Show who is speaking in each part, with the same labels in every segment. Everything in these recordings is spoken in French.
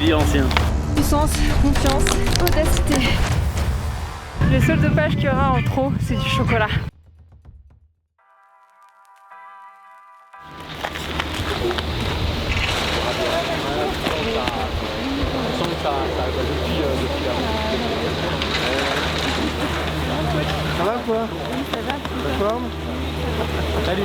Speaker 1: vie ancien.
Speaker 2: Puissance, confiance, audacité. Le seul dopage qu'il y aura en trop, c'est du chocolat.
Speaker 3: Ça va quoi?
Speaker 2: Ça va.
Speaker 3: La forme? Salut.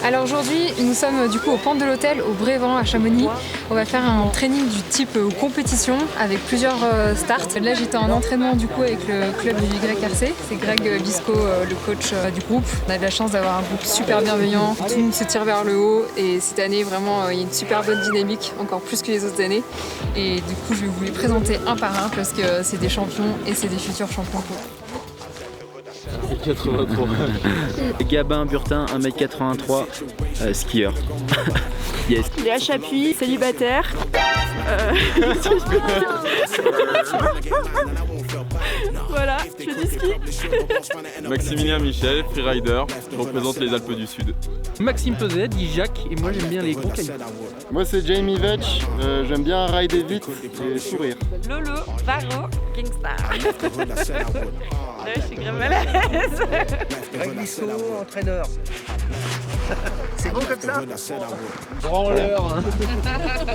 Speaker 2: Alors aujourd'hui, nous sommes du coup au pentes de l'hôtel au Brévent à Chamonix. On va faire un training du type compétition avec plusieurs starts. Là j'étais en entraînement du coup avec le club du YRC. C'est Greg Bisco, le coach du groupe. On a de la chance d'avoir un groupe super bienveillant. Tout le monde se tire vers le haut et cette année vraiment il y a une super bonne dynamique, encore plus que les autres années. Et du coup je vais vous les présenter un par un parce que c'est des champions et c'est des futurs champions.
Speaker 1: 83. Gabin Burtin, 1m83, skieur. Yes.
Speaker 2: Léa Chapuis, célibataire. Voilà, je fais du ski.
Speaker 4: Maximilien Michel, freerider, je représente les Alpes du Sud.
Speaker 5: Maxime Peset, dit Jacques, et moi j'aime bien les gros cailloux.
Speaker 3: Moi c'est Jamie Vetch, j'aime bien rider vite et sourire.
Speaker 6: Lolo, Varro, Kingstar. Là, je suis grave mal à l'aise.
Speaker 7: Greg entraîneur. C'est bon comme ça?
Speaker 5: Branleur, hein.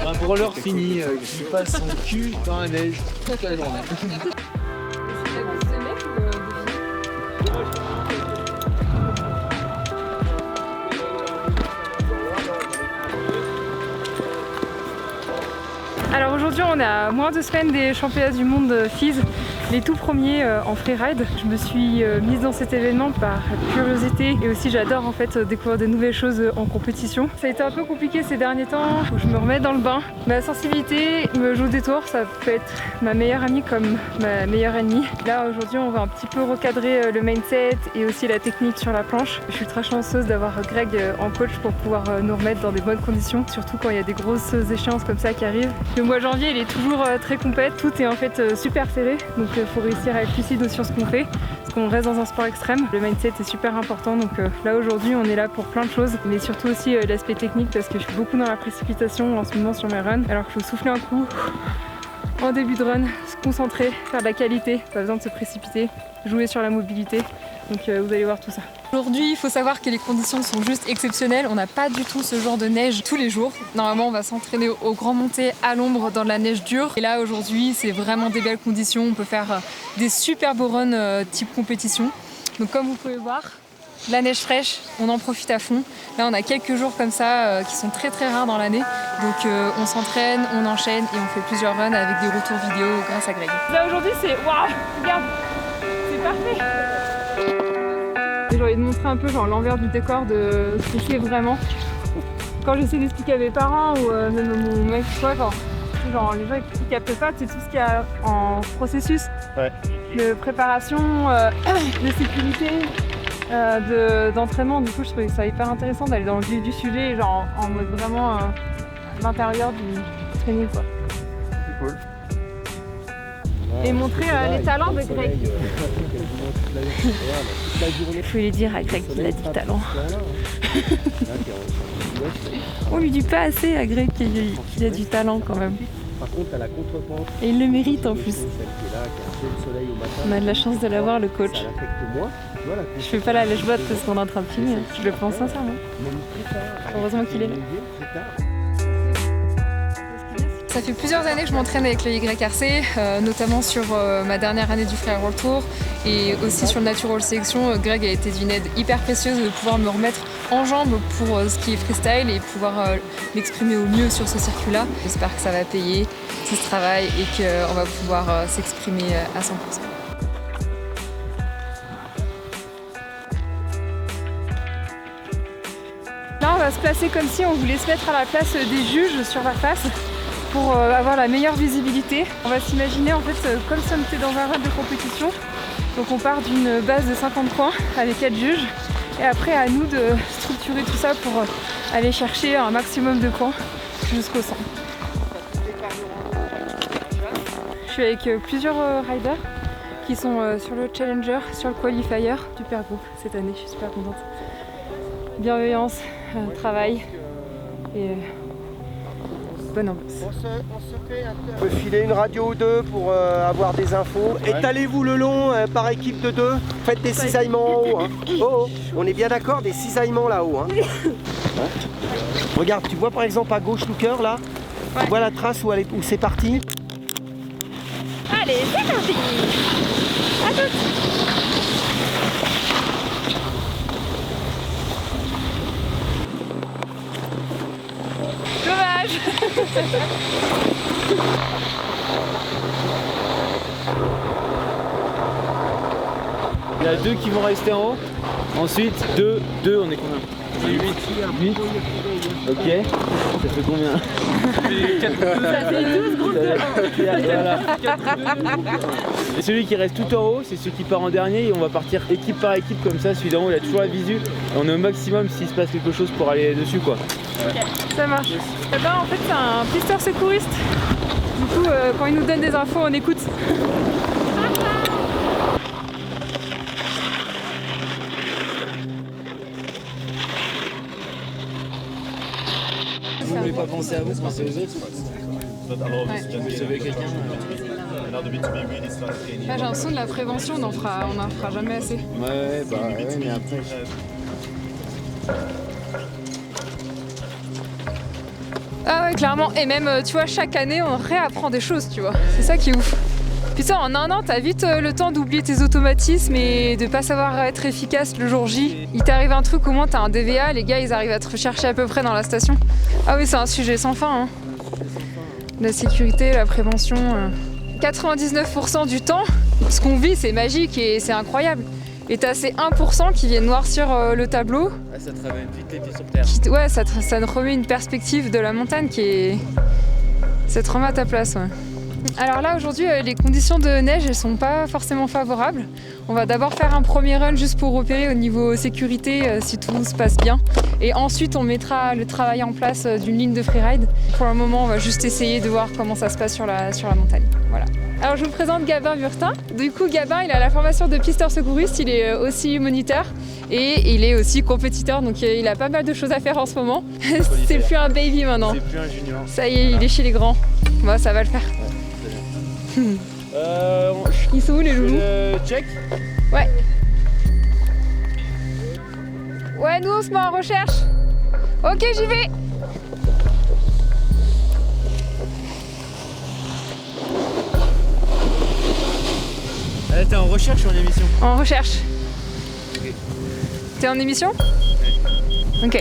Speaker 5: Un branleur fini qui passe son cul dans la neige toute la journée.
Speaker 2: Alors aujourd'hui on est à moins de semaines des championnats du monde FIS, les tout premiers en freeride. Je me suis mise dans cet événement par curiosité et aussi j'adore en fait découvrir de nouvelles choses en compétition. Ça a été un peu compliqué ces derniers temps, faut que je me remette dans le bain. Ma sensibilité me joue des tours, ça peut être ma meilleure amie comme ma meilleure ennemie. Là aujourd'hui on va un petit peu recadrer le mindset et aussi la technique sur la planche. Je suis très chanceuse d'avoir Greg en coach pour pouvoir nous remettre dans des bonnes conditions, surtout quand il y a des grosses échéances comme ça qui arrivent. Le mois de janvier il est toujours très compète, tout est en fait super serré, donc il faut réussir à être lucide sur ce qu'on fait, parce qu'on reste dans un sport extrême. Le mindset est super important, donc là aujourd'hui on est là pour plein de choses, mais surtout aussi l'aspect technique, parce que je suis beaucoup dans la précipitation en ce moment sur mes runs, alors qu'il faut souffler un coup en début de run, se concentrer, faire de la qualité, pas besoin de se précipiter, jouer sur la mobilité, donc vous allez voir tout ça. Aujourd'hui, il faut savoir que les conditions sont juste exceptionnelles. On n'a pas du tout ce genre de neige tous les jours. Normalement, on va s'entraîner aux grandes montées à l'ombre dans de la neige dure. Et là, aujourd'hui, c'est vraiment des belles conditions. On peut faire des super beaux runs type compétition. Donc comme vous pouvez voir, la neige fraîche, on en profite à fond. Là, on a quelques jours comme ça qui sont très très rares dans l'année. Donc on s'entraîne, on enchaîne et on fait plusieurs runs avec des retours vidéo grâce à Greg. Là, aujourd'hui, c'est waouh, regarde, c'est parfait. J'ai envie de montrer un peu genre l'envers du décor de ce que c'est vraiment. Quand j'essaie d'expliquer à mes parents ou même mon mec, quand genre, les gens qui captent pas, c'est tout ce qu'il y a en processus de préparation, de sécurité, d'entraînement. Du coup, je trouvais ça hyper intéressant d'aller dans le vif du sujet, genre en mode vraiment l'intérieur du training, quoi.
Speaker 3: C'est cool.
Speaker 2: Et montrer les talents de Greg. Il faut lui dire à Greg qu'il a du talent. On lui dit pas assez à Greg qu'il a du talent quand même. Et il le mérite en plus. On a de la chance de l'avoir, le coach. Je fais pas la lèche-botte parce qu'on est en train de filmer, je le pense sincèrement. Heureusement qu'il est là. Ça fait plusieurs années que je m'entraîne avec le YRC, notamment sur ma dernière année du Free World Tour et aussi sur le Natural Selection. Greg a été d'une aide hyper précieuse de pouvoir me remettre en jambes pour ce qui est freestyle et pouvoir m'exprimer au mieux sur ce circuit-là. J'espère que ça va payer tout ce travail et qu'on va pouvoir s'exprimer à 100%. Là, on va se placer comme si on voulait se mettre à la place des juges sur la face pour avoir la meilleure visibilité. On va s'imaginer en fait comme si on était dans un run de compétition. Donc on part d'une base de 50 points avec 4 juges et après à nous de structurer tout ça pour aller chercher un maximum de points jusqu'au 100. Je suis avec plusieurs riders qui sont sur le Challenger, sur le Qualifier, super groupe cette année, je suis super contente. Bienveillance, travail et bonne ambiance.
Speaker 7: On se fait on peut filer une radio ou deux pour avoir des infos. Étalez-vous le long par équipe de 2. Faites des cisaillements en haut. Hein. Oh, on est bien d'accord, des cisaillements là-haut. Hein. Regarde, tu vois par exemple à gauche Looker là. Tu vois la trace où c'est parti.
Speaker 6: Allez, c'est parti. À toutes.
Speaker 2: Dommage.
Speaker 5: Il y a 2 qui vont rester en haut. Ensuite, 2, on est combien? 8. Ok. Ça fait combien?
Speaker 2: Ça fait 12 groupes de 1.
Speaker 5: Voilà. Et celui qui reste tout en haut, c'est celui qui part en dernier et on va partir équipe par équipe comme ça. Celui d'en haut, il a toujours la visu. Et on est au maximum s'il se passe quelque chose pour aller dessus quoi.
Speaker 2: Ça marche. Eh ben, en fait, c'est un pisteur secouriste. Du coup, quand il nous donne des infos, on écoute.
Speaker 5: Vous ne voulez pas penser à vous, pensez aux autres. Vous savez quelqu'un
Speaker 2: Là, j'ai l'impression de la prévention, on n'en fera jamais assez.
Speaker 5: Ouais, mais après.
Speaker 2: Ah ouais, clairement. Et même, tu vois, chaque année, on réapprend des choses, tu vois. C'est ça qui est ouf. Putain, en un an, t'as vite le temps d'oublier tes automatismes et de pas savoir être efficace le jour J. Il t'arrive un truc, au moins t'as un DVA, les gars, ils arrivent à te rechercher à peu près dans la station. Ah oui, c'est un sujet sans fin, hein. La sécurité, la prévention. 99% du temps, ce qu'on vit, c'est magique et c'est incroyable. Et t'as ces 1% qui viennent noircir le tableau.
Speaker 5: Ah, ça te ramène vite les pieds sur terre.
Speaker 2: Ouais, ça te remet une perspective de la montagne qui est... Ça te remet à ta place, ouais. Alors là, aujourd'hui, les conditions de neige, elles sont pas forcément favorables. On va d'abord faire un premier run juste pour repérer au niveau sécurité si tout se passe bien. Et ensuite, on mettra le travail en place d'une ligne de freeride. Pour le moment, on va juste essayer de voir comment ça se passe sur la montagne. Voilà. Alors, je vous présente Gabin Burtin. Du coup, Gabin, il a la formation de pisteur secouriste. Il est aussi moniteur et il est aussi compétiteur. Donc, il a pas mal de choses à faire en ce moment. C'est plus un baby maintenant.
Speaker 5: C'est plus un junior.
Speaker 2: Ça y est, il est chez les grands. Bon, ça va le faire. Ils sont où les loulous?
Speaker 5: Check.
Speaker 2: Ouais. Ouais, nous on se met en recherche. Ok, j'y vais.
Speaker 5: T'es en recherche ou en émission?
Speaker 2: En recherche. T'es en émission? Ok.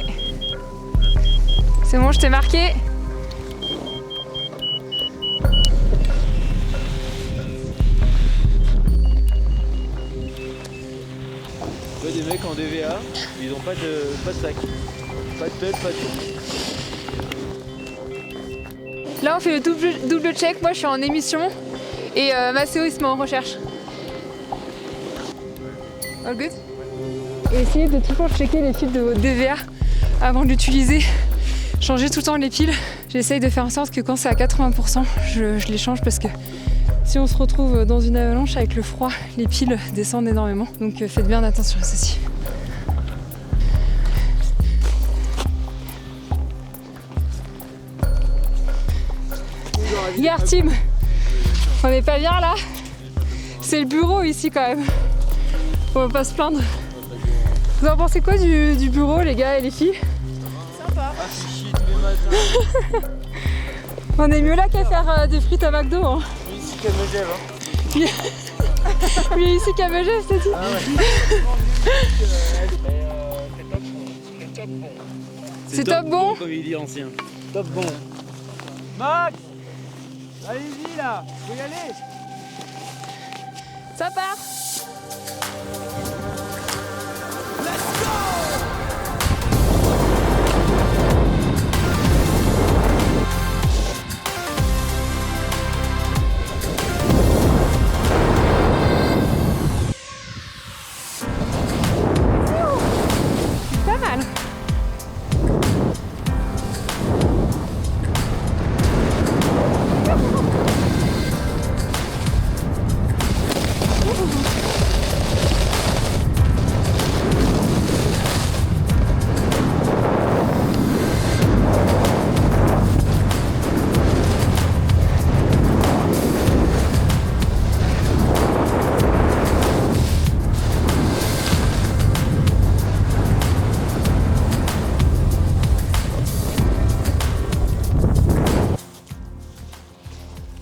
Speaker 2: C'est bon, je t'ai marqué.
Speaker 5: Des mecs en DVA, ils ont pas de sac, pas de pelle, pas de tout.
Speaker 2: Là on fait le double check, moi je suis en émission et Maceo il se met en recherche. All good? Et essayez de toujours checker les fils de votre DVA avant de l'utiliser. Changez tout le temps les piles. J'essaye de faire en sorte que quand c'est à 80%, je les change parce que si on se retrouve dans une avalanche avec le froid, les piles descendent énormément. Donc faites bien attention à ceci. Regarde Tim, on n'est pas bien là. C'est le bureau ici quand même. On va pas se plaindre. Vous en pensez quoi du bureau les gars et les filles?
Speaker 6: Sympa.
Speaker 5: Ah, c'est chier tous les matins.
Speaker 2: On est mieux là qu'à faire des frites à McDo. Hein.
Speaker 5: Ici qu'elle me gève. Hein.
Speaker 2: Lui ici qu'à me gève, c'est tout.
Speaker 5: Ah ouais.
Speaker 2: C'est top bon.
Speaker 5: Comme il dit l'ancien. Top bon. Max, allez-y là, faut y aller.
Speaker 2: Ça part. Pas mal.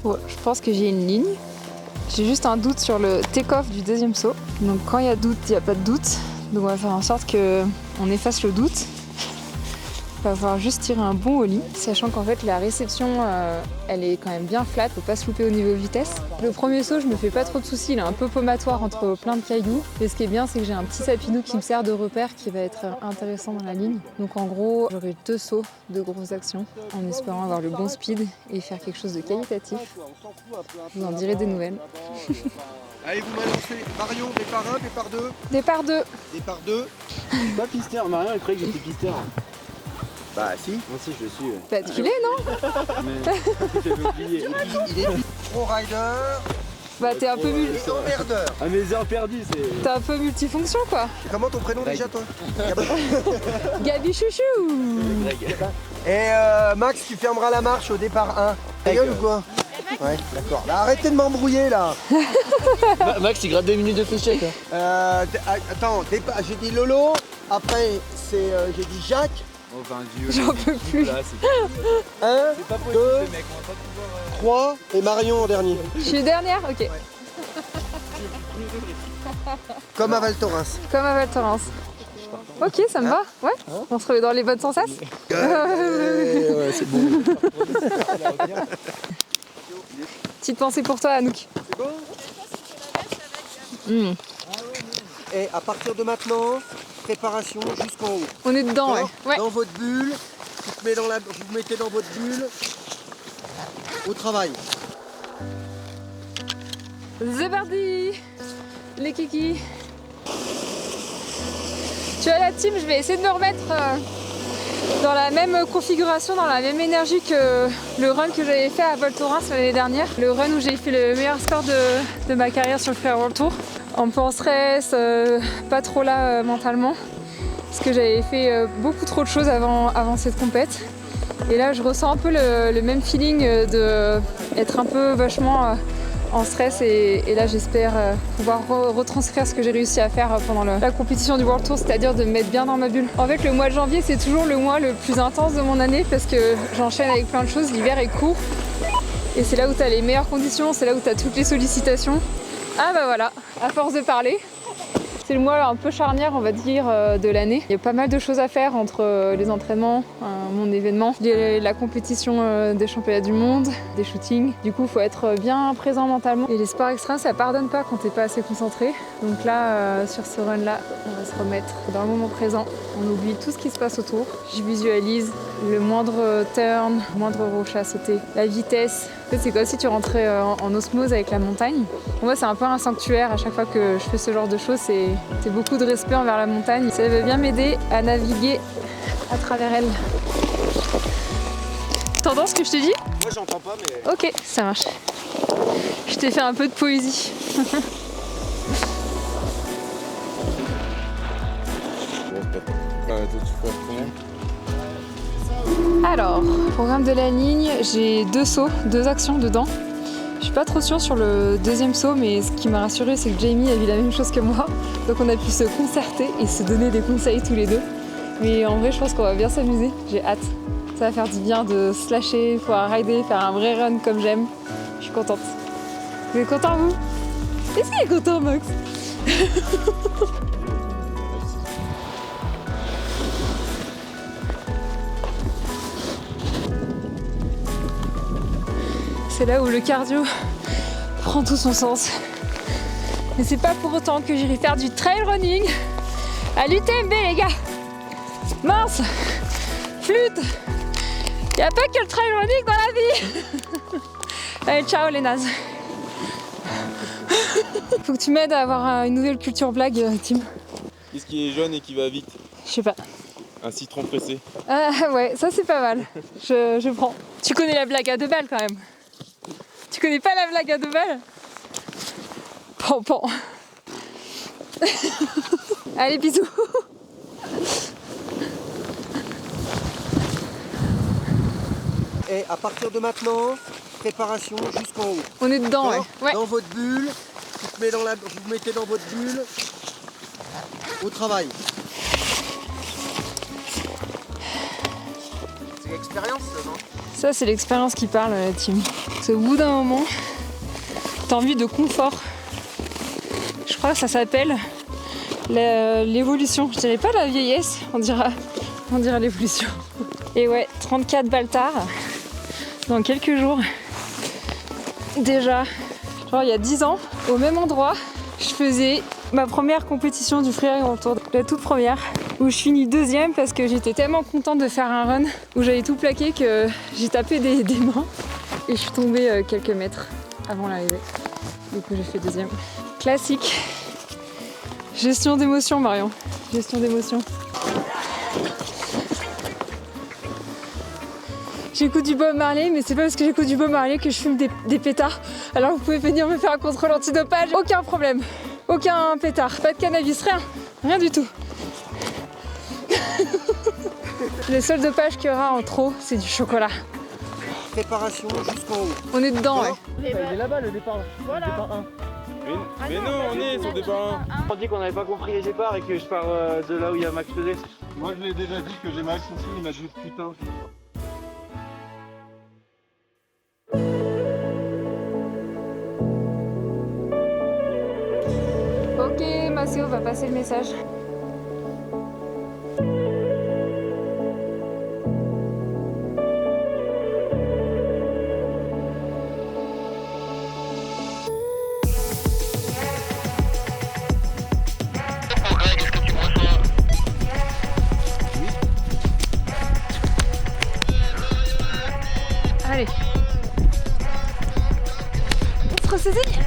Speaker 2: Ouais, je pense que j'ai une ligne. J'ai juste un doute sur le take-off du deuxième saut. Donc quand il y a doute, il n'y a pas de doute. Donc on va faire en sorte qu'on efface le doute. Il va falloir juste tirer un bon ollie, sachant qu'en fait la réception elle est quand même bien flat, faut pas se louper au niveau vitesse. Le premier saut je me fais pas trop de soucis, il est un peu paumatoire entre plein de cailloux. Et ce qui est bien c'est que j'ai un petit sapinou qui me sert de repère qui va être intéressant dans la ligne. Donc en gros j'aurai 2 sauts de grosses actions en espérant avoir le bon speed et faire quelque chose de qualitatif. Je vous en dirai des nouvelles.
Speaker 7: Allez, vous m'annoncez. Marion, départ 1, départ 2.
Speaker 2: Départ 2.
Speaker 7: Départ 2.
Speaker 5: Je suis pas pisteur, Marion elle croyait que j'étais pisteur.
Speaker 7: Bah si.
Speaker 5: Moi aussi je le suis.
Speaker 2: Bah tu l'es non?
Speaker 5: Mais j'avais oublié.
Speaker 7: Il est pro rider
Speaker 2: Bah t'es un peu
Speaker 7: et emmerdeur.
Speaker 5: À mes heures perdues, c'est...
Speaker 2: T'es un peu multifonction quoi.
Speaker 7: Comment ton prénom déjà toi?
Speaker 2: Gabi Chouchou.
Speaker 7: Et Max, tu fermeras la marche au départ 1. Ta gueule ou quoi? Ouais, d'accord. Bah, arrêtez de m'embrouiller là.
Speaker 5: Max il gratte 2 minutes de fléchette.
Speaker 7: Attends, j'ai dit Lolo, après j'ai dit Jacques.
Speaker 2: J'en peux plus.
Speaker 7: 1, 2, 3 et Marion en dernier.
Speaker 2: Je suis dernière? Ok.
Speaker 7: Comme à Val Thorens.
Speaker 2: Comme à Val Thorens. Ok, ça me va. Ouais. On se remet dans les bonnes sensations.
Speaker 7: Ouais, c'est bon.
Speaker 2: Petite pensée pour toi, Anouk.
Speaker 7: C'est bon? Et à partir de maintenant, préparation jusqu'en haut.
Speaker 2: On est dedans, ouais. Ouais.
Speaker 7: Dans votre bulle, vous mettez dans votre bulle au travail.
Speaker 2: C'est parti, les kikis. Tu vois la team, je vais essayer de me remettre dans la même configuration, dans la même énergie que le run que j'avais fait à Val Thorens l'année dernière. Le run où j'ai fait le meilleur score de ma carrière sur le Free World Tour. Un peu en stress, pas trop là mentalement. Parce que j'avais fait beaucoup trop de choses avant cette compète. Et là je ressens un peu le même feeling d'être un peu vachement en stress et là j'espère pouvoir retranscrire ce que j'ai réussi à faire pendant la compétition du World Tour, c'est-à-dire de me mettre bien dans ma bulle. En fait le mois de janvier c'est toujours le mois le plus intense de mon année parce que j'enchaîne avec plein de choses, l'hiver est court et c'est là où tu as les meilleures conditions, c'est là où tu as toutes les sollicitations. Ah bah voilà, à force de parler. C'est le mois un peu charnière, on va dire, de l'année. Il y a pas mal de choses à faire entre les entraînements, mon événement, la compétition des championnats du monde, des shootings. Du coup, il faut être bien présent mentalement. Et les sports extrêmes, ça pardonne pas quand t'es pas assez concentré. Donc là, sur ce run-là, on va se remettre dans le moment présent. On oublie tout ce qui se passe autour. Je visualise le moindre turn, le moindre rocher à sauter, la vitesse. En fait, c'est comme si tu rentrais en osmose avec la montagne. Pour moi, c'est un peu un sanctuaire. À chaque fois que je fais ce genre de choses, c'est beaucoup de respect envers la montagne. Ça va bien m'aider à naviguer à travers elle. T'entends ce que je te dis?
Speaker 7: Moi j'entends pas mais...
Speaker 2: Ok, ça marche. Je t'ai fait un peu de poésie. Alors, programme de la ligne, j'ai 2 sauts, 2 actions dedans. Je suis pas trop sûre sur le deuxième saut, mais ce qui m'a rassurée, c'est que Jamie a vu la même chose que moi. Donc on a pu se concerter et se donner des conseils tous les deux. Mais en vrai, je pense qu'on va bien s'amuser. J'ai hâte. Ça va faire du bien de se lâcher, pouvoir rider, faire un vrai run comme j'aime. Je suis contente. Vous êtes content, vous? Est-ce qu'il est content, Max? C'est là où le cardio prend tout son sens. Mais c'est pas pour autant que j'irai faire du trail running à l'UTMB, les gars. Mince, flûte. Y a pas que le trail running dans la vie. Allez, ciao les nazes. Faut que tu m'aides à avoir une nouvelle culture blague, Tim.
Speaker 4: Qu'est-ce qui est jaune et qui va vite?
Speaker 2: Je sais pas.
Speaker 4: Un citron pressé.
Speaker 2: Ah ouais, ça c'est pas mal. Je prends. Tu connais la blague à 2 balles quand même. Tu connais pas la blague à 2 balles? Pan. Allez, bisous.
Speaker 7: Et à partir de maintenant, préparation jusqu'en haut.
Speaker 2: On est dedans, ouais.
Speaker 7: Dans votre bulle, vous mettez dans votre bulle au travail. C'est l'expérience, ça, non?
Speaker 2: Ça, c'est l'expérience qui parle, Tim. Parce au bout d'un moment, t'as envie de confort. Je crois que ça s'appelle l'évolution. Je dirais pas la vieillesse, on dira l'évolution. Et ouais, 34 Baltar dans quelques jours. Déjà, genre il y a 10 ans, au même endroit, je faisais ma première compétition du freeride Grand Tour, la toute première, où je finis deuxième parce que j'étais tellement contente de faire un run où j'avais tout plaqué que j'ai tapé des mains et je suis tombée quelques mètres avant l'arrivée. Du coup j'ai fait deuxième. Classique. Gestion d'émotion, Marion. Gestion d'émotion. J'écoute du Bob Marley, mais c'est pas parce que j'écoute du Bob Marley que je fume des pétards. Alors vous pouvez venir me faire un contrôle antidopage, aucun problème. Aucun pétard, pas de cannabis, rien du tout. Le seul dopage qu'il y aura en trop, c'est du chocolat.
Speaker 7: Préparation jusqu'en haut.
Speaker 2: On est dedans, ouais.
Speaker 5: Il est là-bas le départ,
Speaker 6: Voilà.
Speaker 5: le départ 1.
Speaker 4: Mais non, on est sur le départ 1.
Speaker 5: On dit qu'on n'avait pas compris les départs et que je pars de là où il y a Max Peset.
Speaker 3: Moi je l'ai déjà dit que j'ai Max aussi, il m'a dit putain.
Speaker 2: Ok, Maceo va passer le message. Allez. On se ressaisit.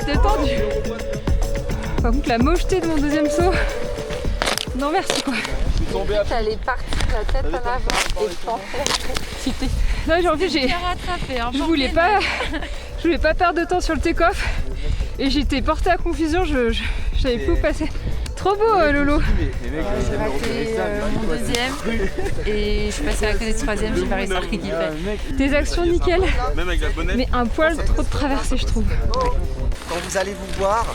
Speaker 2: J'étais tendue. Par contre, la mocheté de mon deuxième saut, non merci quoi.
Speaker 6: Elle est partie la tête en avant et penser.
Speaker 2: Non, j'ai envie, je voulais pas perdre de temps sur le take-off et j'étais portée à confusion, je savais plus où passer. Trop beau Lolo.
Speaker 6: J'ai raté mon deuxième et je suis passée à côté du troisième, j'ai pas réussi à récupérer.
Speaker 2: Tes actions nickel,
Speaker 4: Même avec la bonnette.
Speaker 2: mais un poil trop de traversée je trouve.
Speaker 7: Quand vous allez vous voir,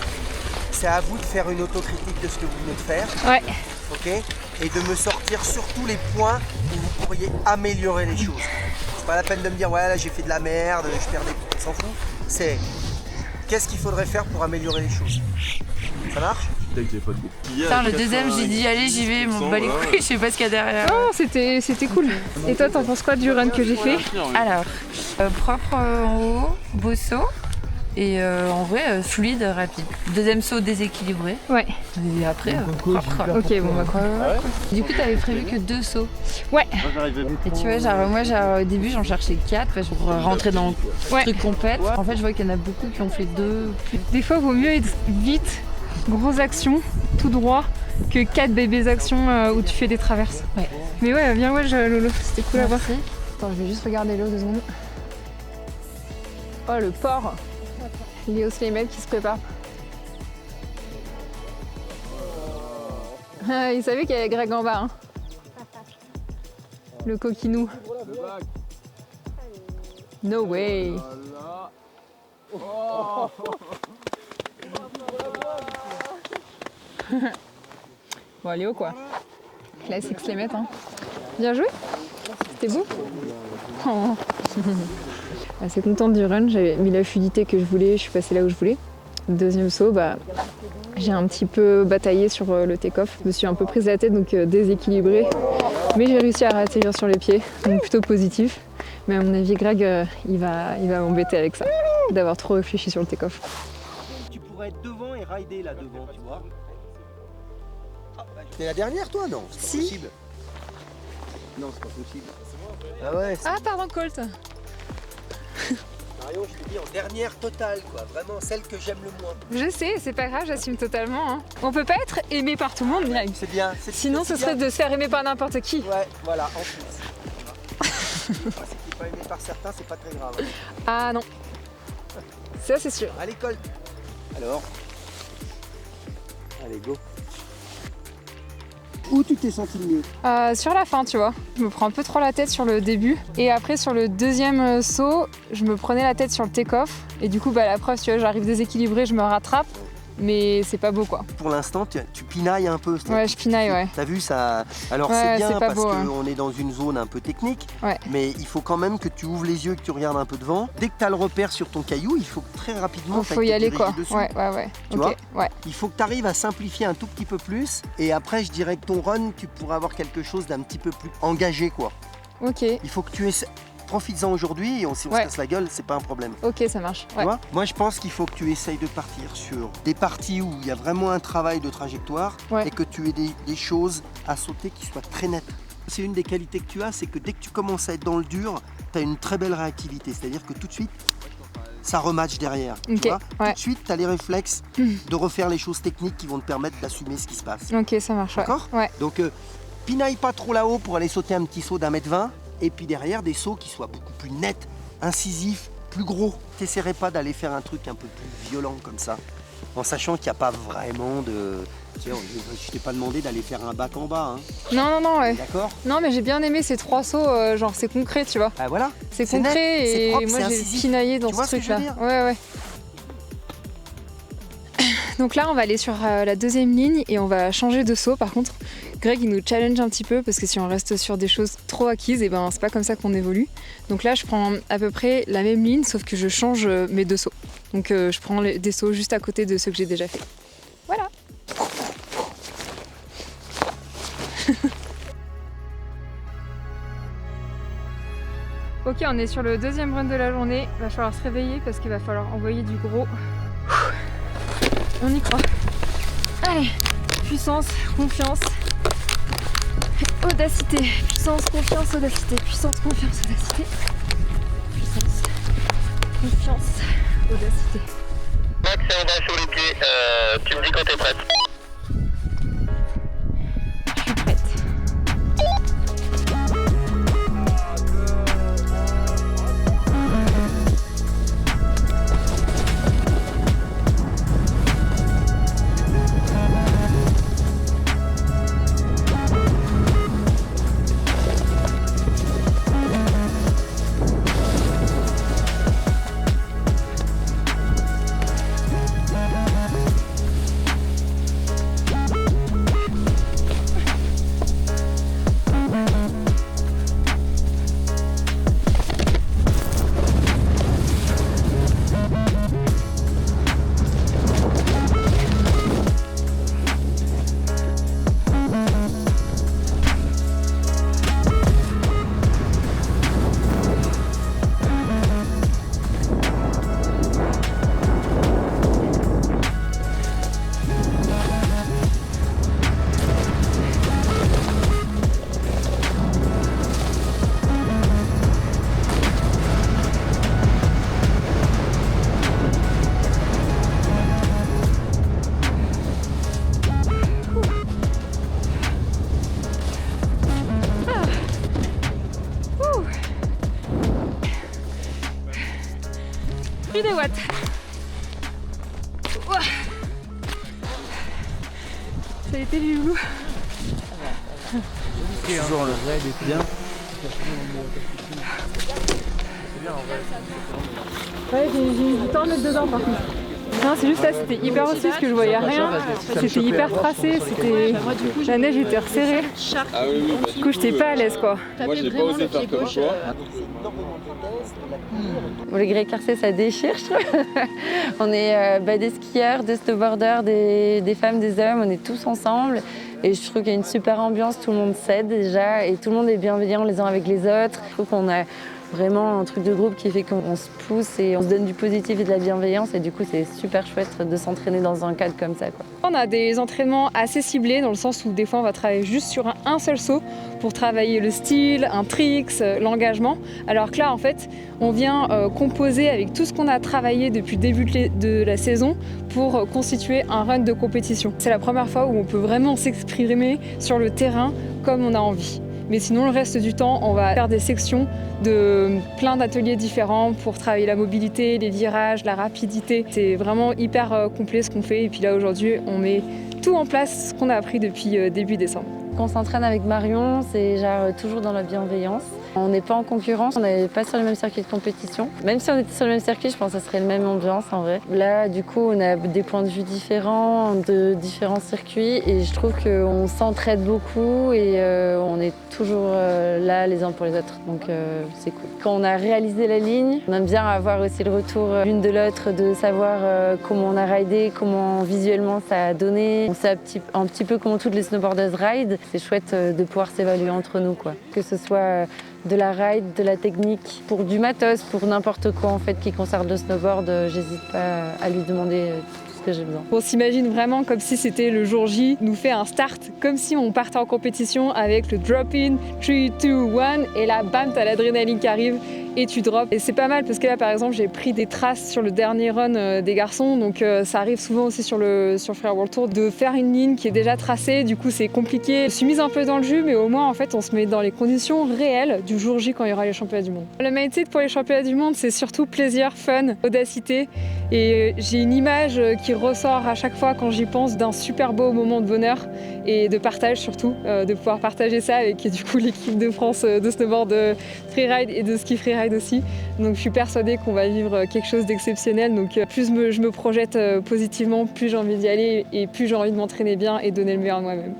Speaker 7: c'est à vous de faire une autocritique de ce que vous venez de faire.
Speaker 2: Ouais.
Speaker 7: Ok, et de me sortir surtout les points où vous pourriez améliorer les choses. C'est pas la peine de me dire ouais là j'ai fait de la merde, je perds des points, on s'en fout. C'est qu'est-ce qu'il faudrait faire pour améliorer les choses. Ça marche?
Speaker 6: Putain, le deuxième, j'ai dit allez j'y vais, m'en bats les couilles, je sais pas ce qu'il y a derrière.
Speaker 2: Oh, c'était cool. Et toi t'en penses quoi du run que j'ai fait?
Speaker 6: Alors, propre en haut, beau saut. Et en vrai, fluide, rapide. Deuxième saut déséquilibré.
Speaker 2: Ouais.
Speaker 6: Et après, propre.
Speaker 2: Ok, bon bah quoi.
Speaker 6: Du coup, t'avais prévu que 2 sauts.
Speaker 2: Ouais.
Speaker 6: Et tu vois, genre, moi, au début, j'en cherchais 4 parce que pour rentrer dans le truc compète. En fait, je vois qu'il y en a beaucoup qui ont fait 2.
Speaker 2: Des fois, il vaut mieux être vite, grosse action, tout droit, que 4 bébés actions où tu fais des traverses.
Speaker 6: Ouais.
Speaker 2: Mais ouais, bien ouais, Lolo, c'était cool à voir.
Speaker 6: Merci.
Speaker 2: Attends, je vais juste regarder l'eau 2 secondes. Oh, le porc. Léo Sleimet qui se prépare. Il savait qu'il y avait Greg en bas. Hein. Le coquinou. No way. Bon, Léo quoi. Classique Sleimet. Hein. Bien joué. C'était beau. Oh. Assez contente du run, j'avais mis la fluidité que je voulais, je suis passée là où je voulais. Deuxième saut, j'ai un petit peu bataillé sur le take-off. Je me suis un peu prise la tête, donc déséquilibrée. Mais j'ai réussi à atterrir sur les pieds, donc plutôt positif. Mais à mon avis, Greg, il va m'embêter avec ça, d'avoir trop réfléchi sur le take-off.
Speaker 7: Tu pourrais être devant et rider là devant, tu vois. T'es la dernière toi? Non, c'est pas possible. Non, c'est pas possible. Ah ouais,
Speaker 2: Ah, pardon, Colt.
Speaker 7: Marion, je te dis en dernière totale, quoi. Vraiment celle que j'aime le moins.
Speaker 2: Je sais, c'est pas grave, j'assume totalement. Hein. On peut pas être aimé par tout le monde, Greg.
Speaker 7: C'est bien.
Speaker 2: Sinon, ce serait de se faire aimer par n'importe qui.
Speaker 7: Ouais, voilà, en plus. Si tu n'es pas aimé par certains, c'est pas très grave.
Speaker 2: Ah non. Ça, c'est sûr.
Speaker 7: Allez, Colt. Alors. Allez, go. Où tu t'es senti le mieux?
Speaker 2: Sur la fin, tu vois. Je me prends un peu trop la tête sur le début. Et après, sur le deuxième saut, je me prenais la tête sur le take-off. Et du coup, bah, la preuve, tu vois, j'arrive déséquilibrée, je me rattrape. Mais c'est pas beau, quoi.
Speaker 7: Pour l'instant, tu pinailles un peu.
Speaker 2: Ouais, je pinaille, ouais.
Speaker 7: T'as vu ça? Alors
Speaker 2: Ouais,
Speaker 7: c'est bien
Speaker 2: c'est pas
Speaker 7: parce
Speaker 2: beau,
Speaker 7: qu'on est dans une zone un peu technique.
Speaker 2: Ouais.
Speaker 7: Mais il faut quand même que tu ouvres les yeux, que tu regardes un peu devant. Dès que tu as le repère sur ton caillou, il faut que très rapidement
Speaker 2: Faut y aller, quoi.
Speaker 7: dessus.
Speaker 2: Ouais.
Speaker 7: Tu
Speaker 2: Ok,
Speaker 7: vois
Speaker 2: ouais.
Speaker 7: Il faut que tu arrives à simplifier un tout petit peu plus. Et après, je dirais que ton run, tu pourras avoir quelque chose d'un petit peu plus engagé, quoi.
Speaker 2: Ok,
Speaker 7: Il faut que tu essaies. Profites-en aujourd'hui et si on se casse la gueule, c'est pas un problème.
Speaker 2: ok, ça marche.
Speaker 7: Tu
Speaker 2: Ouais.
Speaker 7: vois, moi, je pense qu'il faut que tu essayes de partir sur des parties où il y a vraiment un travail de trajectoire
Speaker 2: Ouais.
Speaker 7: et que tu aies des choses à sauter qui soient très nettes. C'est une des qualités que tu as, c'est que dès que tu commences à être dans le dur, tu as une très belle réactivité. C'est-à-dire que tout de suite, ça rematch derrière.
Speaker 2: Ok,
Speaker 7: Tu vois
Speaker 2: ouais.
Speaker 7: Tout de suite, tu as les réflexes de refaire les choses techniques qui vont te permettre d'assumer ce qui se passe.
Speaker 2: Ok, ça marche. Ouais.
Speaker 7: D'accord
Speaker 2: Ouais.
Speaker 7: Donc, pinaille pas trop là-haut pour aller sauter un petit saut d'1,20 m. Et puis derrière, des sauts qui soient beaucoup plus nets, incisifs, plus gros. T'essaierais pas d'aller faire un truc un peu plus violent comme ça, en sachant qu'il n'y a pas vraiment de... Tu sais, je t'ai pas demandé d'aller faire un bac en bas, hein.
Speaker 2: Non, ouais.
Speaker 7: D'accord?
Speaker 2: Non, mais j'ai bien aimé ces 3 sauts, genre c'est concret, tu vois.
Speaker 7: Ah voilà.
Speaker 2: C'est
Speaker 7: C'est
Speaker 2: concret
Speaker 7: net, c'est
Speaker 2: et
Speaker 7: propre,
Speaker 2: moi
Speaker 7: c'est
Speaker 2: j'ai
Speaker 7: incisif.
Speaker 2: pinaillé dans
Speaker 7: Tu vois
Speaker 2: ce
Speaker 7: ce que je veux
Speaker 2: truc-là.
Speaker 7: dire
Speaker 2: Ouais. Donc là, on va aller sur la deuxième ligne et on va changer de saut. Par contre, Greg, il nous challenge un petit peu parce que si on reste sur des choses trop acquises, et ben c'est pas comme ça qu'on évolue. Donc là, je prends à peu près la même ligne, sauf que je change mes 2 sauts. Donc je prends des sauts juste à côté de ceux que j'ai déjà fait. Voilà. Ok, on est sur le deuxième run de la journée. Va falloir se réveiller parce qu'il va falloir envoyer du gros. On y croit. Allez, puissance, confiance, audacité. Puissance, confiance, audacité. Puissance, confiance, audacité. Puissance, confiance, audacité.
Speaker 8: Max, c'est en bas sur les pieds. Tu me dis quand t'es prête.
Speaker 2: Je suis prête. Pris des watts. Ouah. Ça a été du loulou.
Speaker 5: Toujours le vrai des bien.
Speaker 2: Ouais, j'ai eu du temps à mettre dedans par contre. Non, c'est juste là, c'était hyper aussi parce que je voyais rien. C'était hyper tracé, la neige était resserrée.
Speaker 4: Ah oui, oui.
Speaker 2: Du coup, j'étais pas à l'aise quoi.
Speaker 4: Moi, j'ai pas osé faire comme toi.
Speaker 6: Bon, les Grey Carcé, ça déchire, je trouve. On est des skieurs, des snowboarders, des femmes, des hommes, on est tous ensemble. Et je trouve qu'il y a une super ambiance, tout le monde s'aide déjà et tout le monde est bienveillant les uns avec les autres. Je trouve qu'on a vraiment un truc de groupe qui fait qu'on se pousse et on se donne du positif et de la bienveillance et du coup c'est super chouette de s'entraîner dans un cadre comme ça, quoi.
Speaker 2: On a des entraînements assez ciblés dans le sens où des fois on va travailler juste sur un seul saut pour travailler le style, un tricks, l'engagement. Alors que là, en fait, on vient composer avec tout ce qu'on a travaillé depuis le début de la saison pour constituer un run de compétition. C'est la première fois où on peut vraiment s'exprimer sur le terrain comme on a envie. Mais sinon, le reste du temps, on va faire des sections de plein d'ateliers différents pour travailler la mobilité, les virages, la rapidité. C'est vraiment hyper complet ce qu'on fait. Et puis là, aujourd'hui, on met tout en place, ce qu'on a appris depuis début décembre.
Speaker 6: Quand on s'entraîne avec Marion, c'est genre toujours dans la bienveillance. On n'est pas en concurrence, on n'est pas sur le même circuit de compétition. Même si on était sur le même circuit, je pense que ça serait la même ambiance en vrai. Là, du coup, on a des points de vue différents, de différents circuits et je trouve qu'on s'entraide beaucoup et on est toujours là les uns pour les autres. Donc c'est cool. Quand on a réalisé la ligne, on aime bien avoir aussi le retour l'une de l'autre, de savoir comment on a ridé, comment visuellement ça a donné. On sait un petit peu comment toutes les snowboarders ride. C'est chouette de pouvoir s'évaluer entre nous, quoi. Que ce soit de la ride, de la technique, pour du matos, pour n'importe quoi en fait qui concerne le snowboard, j'hésite pas à lui demander tout ce que j'ai besoin.
Speaker 2: On s'imagine vraiment comme si c'était le jour J, nous fait un start comme si on partait en compétition avec le drop-in, 3, 2, 1 et là bam, t'as l'adrénaline qui arrive et tu drops. Et c'est pas mal parce que là par exemple j'ai pris des traces sur le dernier run des garçons, donc ça arrive souvent aussi sur le Free World Tour de faire une ligne qui est déjà tracée, du coup c'est compliqué. Je suis mise un peu dans le jus mais au moins en fait on se met dans les conditions réelles du jour J quand il y aura les championnats du monde. Le mindset pour les championnats du monde c'est surtout plaisir, fun, audacité et j'ai une image qui ressort à chaque fois quand j'y pense d'un super beau moment de bonheur et de partage surtout, de pouvoir partager ça avec du coup l'équipe de France de snowboard freeride et de ski freeride aussi. Donc je suis persuadée qu'on va vivre quelque chose d'exceptionnel. Donc plus je me projette positivement, plus j'ai envie d'y aller et plus j'ai envie de m'entraîner bien et donner le meilleur de moi-même.